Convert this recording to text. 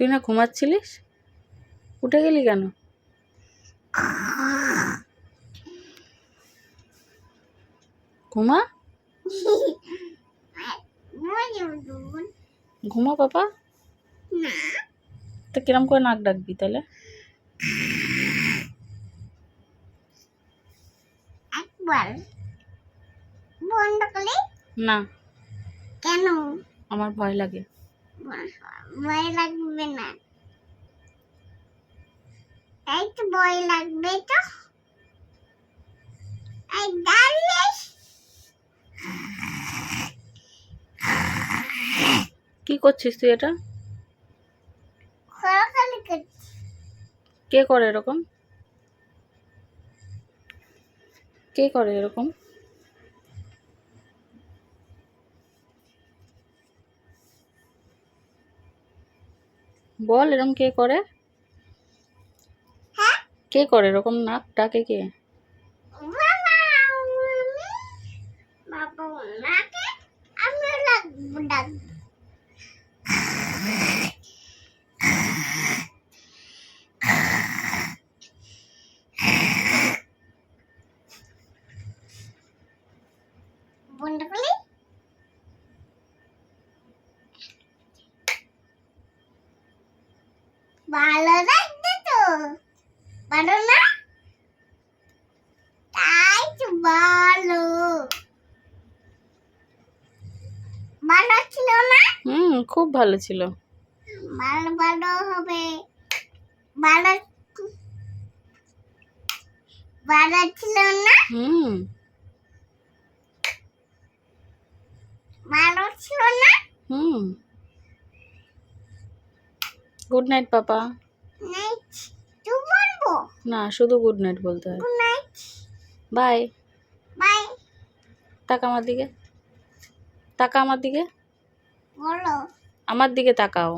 তুই না ঘুমাচ্ছিলিস, উঠে গেলি কেন? ঘুমা ঘুমা পাপা। তো কিরম করে নাক ডাকবি তাহলে? না। কেন? আমার ভয় লাগে। ভয় লাগবে না, তাই তো ভয় লাগবে তো। এই দাঁড়িয়ে কি করছিস তুই এটা? খোলাখালি করছি। কে করে এরকম? কে করে এরকম? বল, এরকম কে করে? হ্যাঁ কে করে এরকম নাক ডাকে কে? বাবা, বাবা ওনাকে আমি ডাকবো। বন্ধ করলি? ভালো লাগছে তো, ভালো না? তাই তো ভালো, ভালো ছিল না? খুব ভালো ছিল। ভালো ভালো হবে, ভালো ভালো ছিল না? ভালো ছিল না? গুড নাইট পাপা। নাইট তুই বলবো না, শুধু গুড নাইট বলতে হয়। Good night, bye. বাই। তাকা আমার দিকে, তাকা আমার দিকে, বলো আমার দিকে তাকাও।